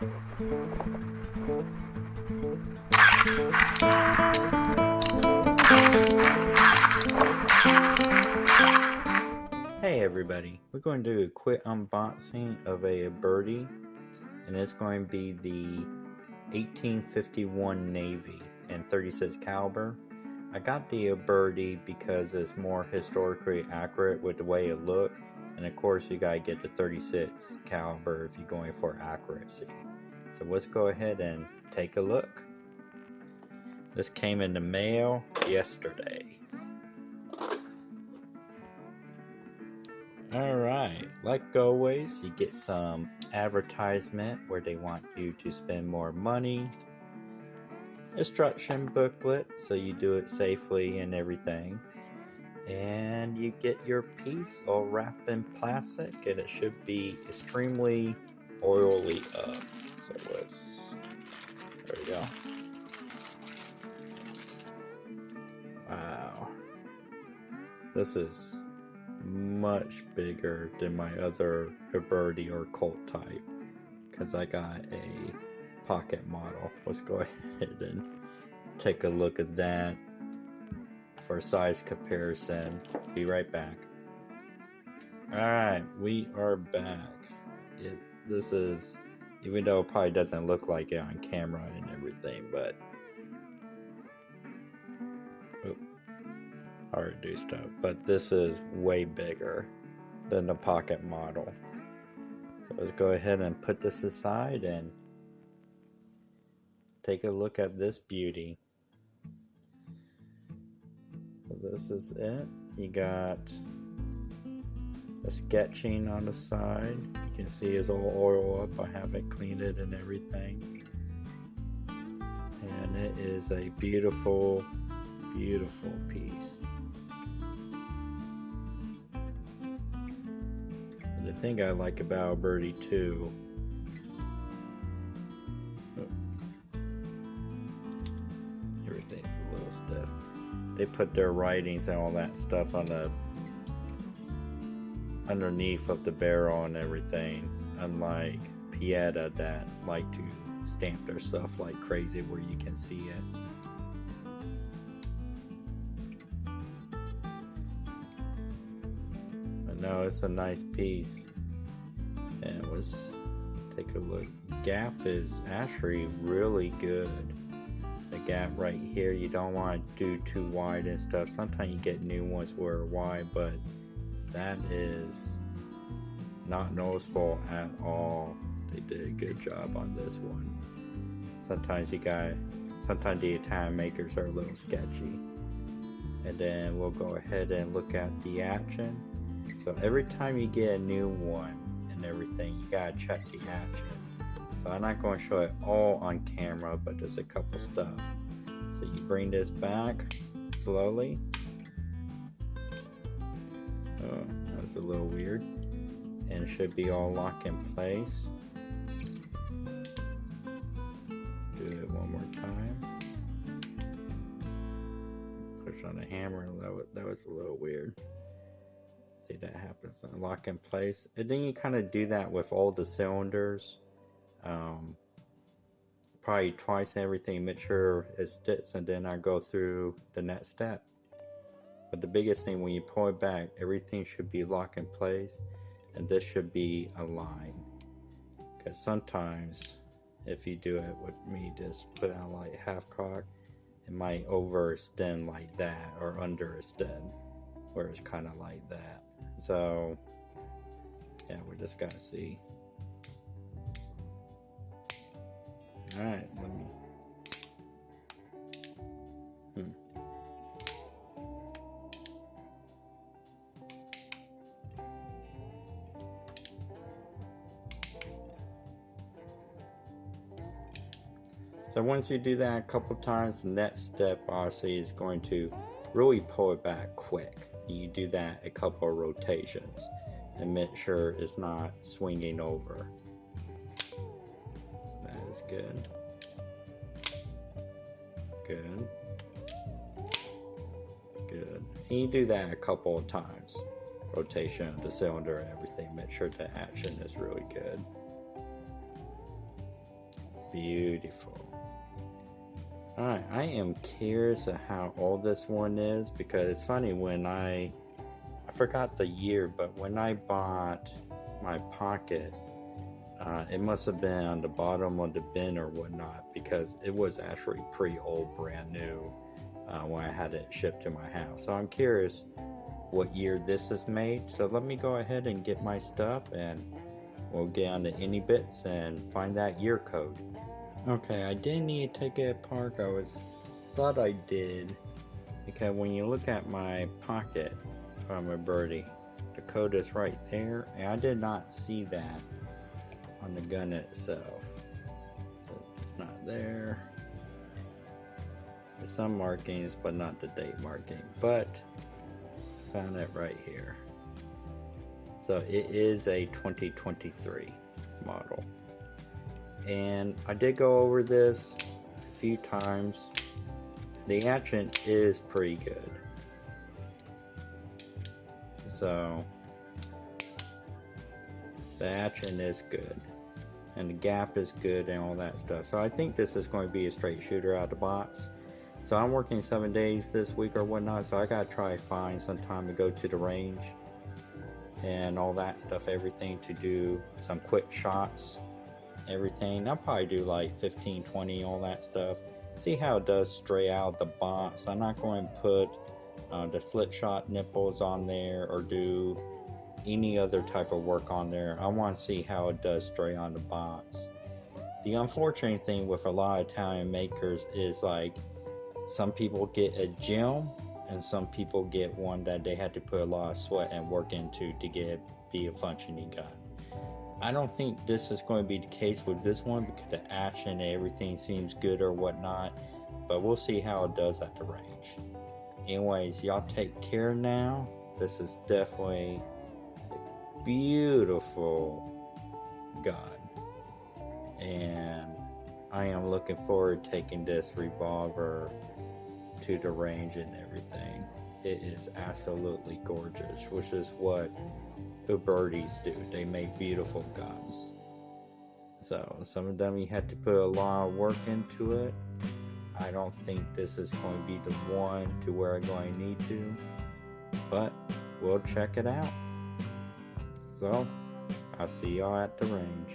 Hey everybody, we're going to do a quick unboxing of a Uberti, and it's going to be the 1851 Navy and 36 caliber. I got the Uberti because it's more historically accurate with the way it looks, and of course you gotta get the 36 caliber if you're going for accuracy. So let's go ahead and take a look. This came in the mail yesterday. Alright, like always, you get some advertisement where they want you to spend more money. Instruction booklet so you do it safely and everything. And you get your piece all wrapped in plastic, and it should be extremely oily up. So there we go. Wow. This is much bigger than my other Uberti or Colt type because I got a pocket model. Let's go ahead and take a look at that for size comparison. Be right back. Alright, we are back. This is, even though it probably doesn't look like it on camera and everything, but hard to do stuff, but this is way bigger than the pocket model. So let's go ahead and put this aside and take a look at this beauty. So this is it. You got the sketching on the side. You can see it's all oiled up. I haven't cleaned it and everything, and it is a beautiful piece. The thing I like about Uberti too, everything's a little stiff. They put their writings and all that stuff on the underneath of the barrel and everything, unlike Pieta that like to stamp their stuff like crazy where you can see it. No, it's a nice piece. And let's take a look. Gap is actually really good. The gap right here, you don't want to do too wide and stuff. Sometimes you get new ones where are wide, but that is not noticeable at all. They did a good job on this one. Sometimes the Italian makers are a little sketchy. And then we'll go ahead and look at the action. So every time you get a new one and everything, you gotta check the action. So I'm not going to show it all on camera, but there's a couple stuff. So you bring this back slowly. Oh, that was a little weird. And it should be all locked in place. Do it one more time. Push on the hammer. That was a little weird. See, that happens. Lock in place, and then you kind of do that with all the cylinders, probably twice and everything. Make sure it sticks, and then I go through the next step. But the biggest thing, when you pull it back, everything should be locked in place, and this should be aligned. Because sometimes if you do it with me, just put it on like half cock, it might overextend like that or underextend, where it's kind of like that. So yeah, we just gotta see. Alright, let me So once you do that a couple times, the next step obviously is going to really pull it back quick. You do that a couple of rotations and make sure it's not swinging over. That is good. Good. Good. And you do that a couple of times. Rotation of the cylinder and everything. Make sure the action is really good. Beautiful. Alright, I am curious of how old this one is, because it's funny when I forgot the year, but when I bought my pocket, it must have been on the bottom of the bin or whatnot, because it was actually pretty old, brand new, when I had it shipped to my house. So I'm curious what year this is made. So let me go ahead and get my stuff, and we'll get on to any bits and find that year code. Okay, I didn't need to take it apart. Thought I did, because when you look at my pocket from Uberti, the code is right there, and I did not see that on the gun itself. So it's not there. There's some markings, but not the date marking. But I found it right here. So it is a 2023 model. And I did go over this a few times. The action is pretty good. So the action is good, and the gap is good, and all that stuff. So I think this is going to be a straight shooter out of the box. So I'm working 7 days this week or whatnot, so I gotta try to find some time to go to the range and all that stuff, everything, to do some quick shots, everything. I'll probably do like 15, 20, all that stuff. See how it does stray out the box. I'm not going to put the slit shot nipples on there or do any other type of work on there. I want to see how it does stray on the box. The unfortunate thing with a lot of Italian makers is, like, some people get a gem and some people get one that they had to put a lot of sweat and work into to get be a functioning gun. I don't think this is going to be the case with this one, because the action and everything seems good or whatnot, but we'll see how it does at the range. Anyways, y'all take care now. This is definitely a beautiful gun, and I am looking forward to taking this revolver to the range and everything. It is absolutely gorgeous, which is what Ubertis do. They make beautiful guns. So some of them you had to put a lot of work into it. I don't think this is going to be the one to where I'm going to need to, but we'll check it out. So I'll see y'all at the range.